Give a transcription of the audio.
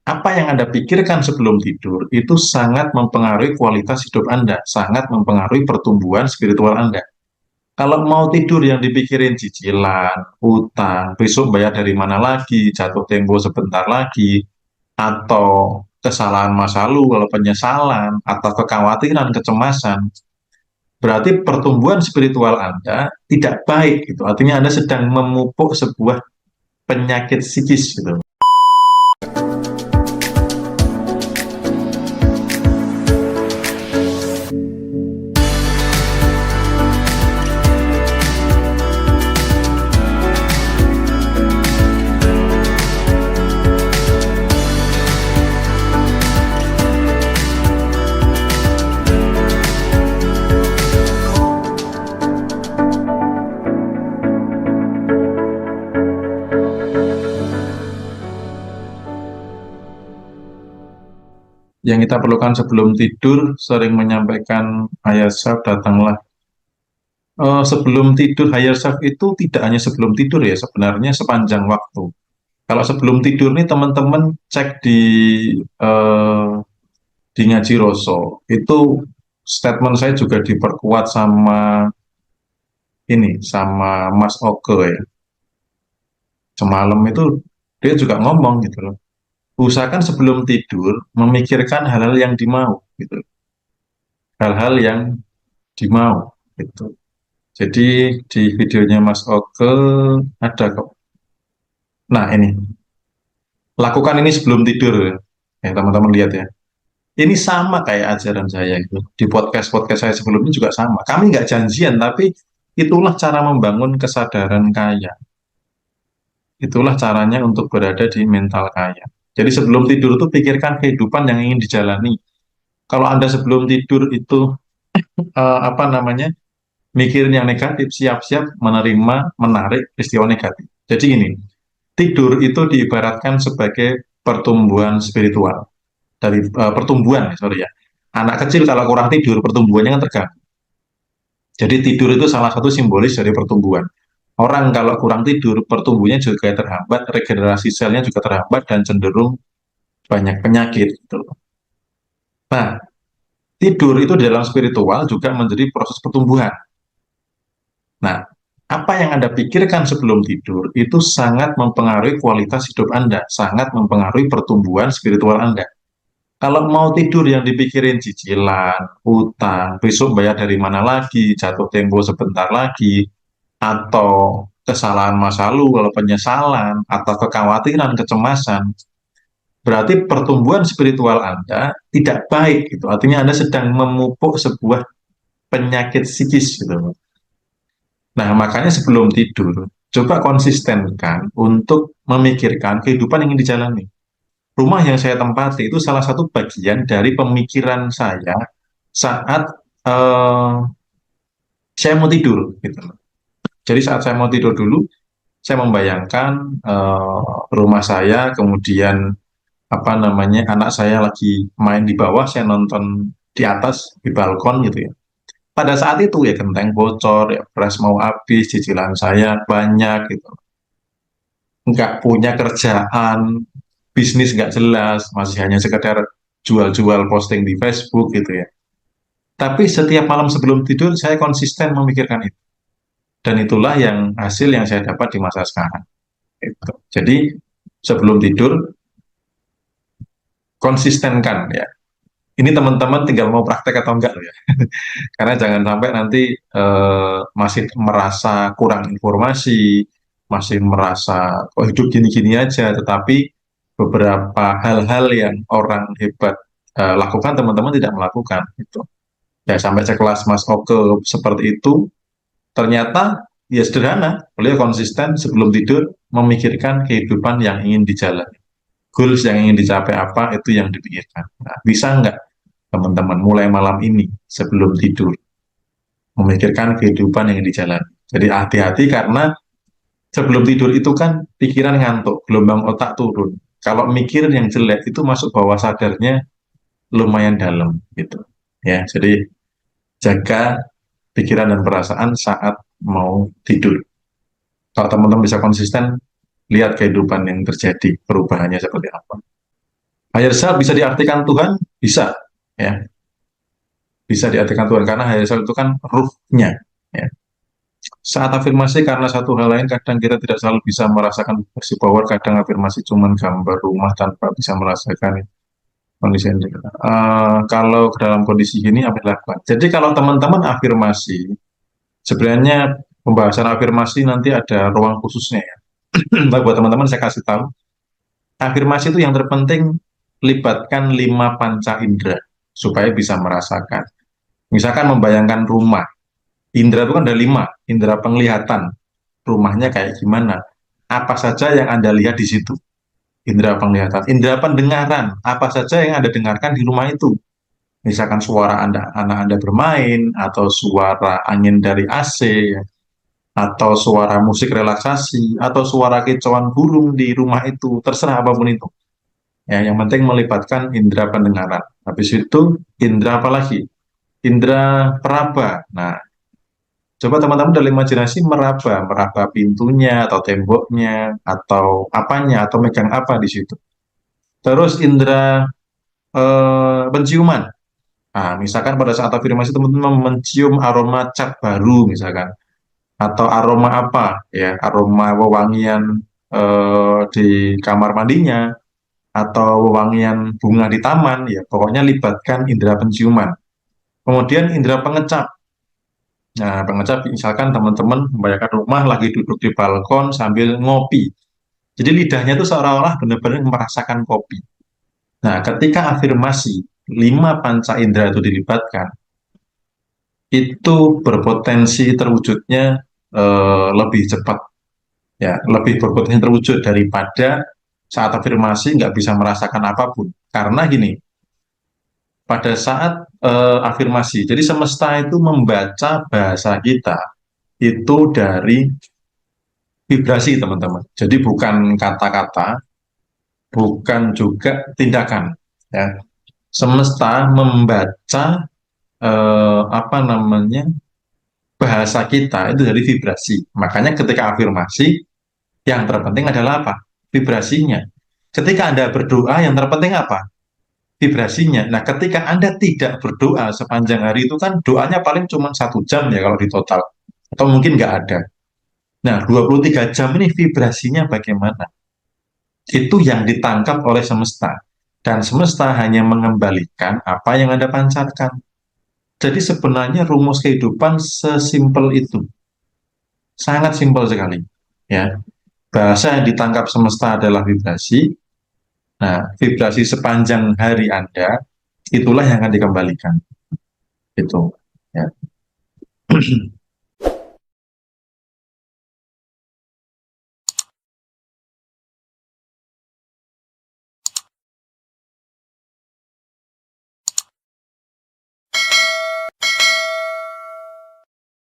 Apa yang Anda pikirkan sebelum tidur itu sangat mempengaruhi kualitas hidup Anda, sangat mempengaruhi pertumbuhan spiritual Anda. Kalau mau tidur yang dipikirin cicilan, utang, besok bayar dari mana lagi, jatuh tempo sebentar lagi, atau kesalahan masa lalu, kalau penyesalan, atau kekhawatiran, kecemasan, berarti pertumbuhan spiritual Anda tidak baik. Gitu. Artinya Anda sedang memupuk sebuah penyakit psikis. Gitu. Yang kita perlukan sebelum tidur sering menyampaikan higher self datanglah. Sebelum tidur higher self itu tidak hanya sebelum tidur ya, sebenarnya sepanjang waktu. Kalau sebelum tidur nih teman-teman cek eh, di Ngaji Roso, itu statement saya juga diperkuat sama sama Mas Oke ya. Semalam itu dia juga ngomong gitu loh. Usahakan sebelum tidur memikirkan hal-hal yang dimau gitu. Hal-hal yang dimau gitu. Jadi di videonya Mas Oke ada kok. Nah ini, lakukan ini sebelum tidur ya teman-teman lihat ya. Ini sama kayak ajaran saya itu. Di podcast-podcast saya sebelumnya juga sama. Kami nggak janjian, tapi itulah cara membangun kesadaran kaya. Itulah caranya untuk berada di mental kaya. Jadi sebelum tidur itu pikirkan kehidupan yang ingin dijalani. Kalau Anda sebelum tidur itu apa namanya mikirin yang negatif, siap-siap menerima, menarik peristiwa negatif. Jadi ini, tidur itu diibaratkan sebagai pertumbuhan spiritual. Dari pertumbuhan, sorry ya. Anak kecil kalau kurang tidur, pertumbuhannya kan terganggu. Jadi tidur itu salah satu simbolis dari pertumbuhan. Orang kalau kurang tidur, pertumbuhannya juga terhambat, regenerasi selnya juga terhambat, dan cenderung banyak penyakit. Gitu. Nah, tidur itu dalam spiritual juga menjadi proses pertumbuhan. Nah, apa yang Anda pikirkan sebelum tidur itu sangat mempengaruhi kualitas hidup Anda, sangat mempengaruhi pertumbuhan spiritual Anda. Kalau mau tidur yang dipikirin cicilan, utang, besok bayar dari mana lagi, jatuh tempo sebentar lagi, atau kesalahan masa lalu, kalau penyesalan, atau kekhawatiran, kecemasan, berarti pertumbuhan spiritual Anda tidak baik. Gitu. Artinya Anda sedang memupuk sebuah penyakit psikis. Gitu. Nah, makanya sebelum tidur, coba konsistenkan untuk memikirkan kehidupan yang ingin dijalani. Rumah yang saya tempati itu salah satu bagian dari pemikiran saya saat eh, saya mau tidur. Gitu. Jadi saat saya mau tidur dulu, saya membayangkan rumah saya, kemudian apa namanya anak saya lagi main di bawah, saya nonton di atas di balkon gitu ya. Pada saat itu ya genteng bocor, ya beras mau habis, cicilan saya banyak gitu. Nggak punya kerjaan, bisnis nggak jelas, masih hanya sekedar jual-jual posting di Facebook gitu ya. Tapi setiap malam sebelum tidur saya konsisten memikirkan itu. Dan itulah yang hasil yang saya dapat di masa sekarang. Gitu. Jadi sebelum tidur konsistenkan ya. Ini teman-teman tinggal mau praktek atau enggak loh ya. Karena jangan sampai nanti masih merasa kurang informasi, masih merasa kok hidup gini-gini aja, tetapi beberapa hal-hal yang orang hebat lakukan teman-teman tidak melakukan itu. Ya sampai sekelas Mas Oke seperti itu, ternyata ya sederhana, beliau konsisten sebelum tidur memikirkan kehidupan yang ingin dijalani. Goals yang ingin dicapai apa itu yang dipikirkan. Nah, bisa nggak teman-teman mulai malam ini sebelum tidur memikirkan kehidupan yang dijalani. Jadi hati-hati karena sebelum tidur itu kan pikiran ngantuk, gelombang otak turun. Kalau mikir yang jelek itu masuk bawah sadarnya lumayan dalam gitu. Ya, jadi jaga pikiran dan perasaan saat mau tidur. Kalau teman-teman bisa konsisten, lihat kehidupan yang terjadi, perubahannya seperti apa. Higher self bisa diartikan Tuhan, bisa, ya, bisa diartikan Tuhan karena higher self itu kan ruhnya. Ya. Saat afirmasi karena satu hal lain, kadang kita tidak selalu bisa merasakan versi power, kadang afirmasi cuman gambar rumah tanpa bisa merasakan kondisi yang kalau dalam kondisi gini apa dilakukan? Jadi kalau teman-teman afirmasi, sebenarnya pembahasan afirmasi nanti ada ruang khususnya ya. Nah, buat teman-teman saya kasih tahu, afirmasi itu yang terpenting libatkan 5 panca indera supaya bisa merasakan. Misalkan membayangkan rumah, indera itu kan ada 5, indera penglihatan, rumahnya kayak gimana, apa saja yang Anda lihat di situ, indera penglihatan, indera pendengaran, apa saja yang Anda dengarkan di rumah itu, misalkan suara anak Anda bermain, atau suara angin dari AC, atau suara musik relaksasi, atau suara kicauan burung di rumah itu, terserah apapun itu. Ya, yang penting melibatkan indera pendengaran. Habis itu indera apa lagi? Indera peraba. Nah, coba teman-teman dalam imajinasi meraba, meraba pintunya atau temboknya atau apanya atau megang apa di situ. Terus indera penciuman. Nah, misalkan pada saat afirmasi teman-teman mencium aroma cat baru misalkan, atau aroma apa ya, aroma wewangian di kamar mandinya atau wewangian bunga di taman ya, pokoknya libatkan indera penciuman. Kemudian indera pengecap. Nah, pengecap misalkan teman-teman membayangkan rumah lagi duduk di balkon sambil ngopi. Jadi lidahnya itu seolah-olah benar-benar merasakan kopi. Nah, ketika afirmasi 5 panca indera itu dilibatkan, itu berpotensi terwujudnya lebih cepat, ya, lebih berpotensi terwujud daripada saat afirmasi nggak bisa merasakan apapun. Karena gini, pada saat afirmasi, jadi semesta itu membaca bahasa kita itu dari vibrasi, teman-teman. Jadi bukan kata-kata, bukan juga tindakan. Ya. Semesta membaca apa namanya bahasa kita itu dari vibrasi. Makanya ketika afirmasi, yang terpenting adalah apa? Vibrasinya. Ketika Anda berdoa, yang terpenting apa? Vibrasinya. Nah, ketika Anda tidak berdoa sepanjang hari itu kan doanya paling cuma 1 jam ya kalau di total. Atau mungkin nggak ada. Nah, 23 jam ini vibrasinya bagaimana? Itu yang ditangkap oleh semesta. Dan semesta hanya mengembalikan apa yang Anda pancarkan. Jadi sebenarnya rumus kehidupan sesimpel itu. Sangat simpel sekali. Ya, bahasa yang ditangkap semesta adalah vibrasi. Nah, vibrasi sepanjang hari Anda, itulah yang akan dikembalikan. Itu. Ya.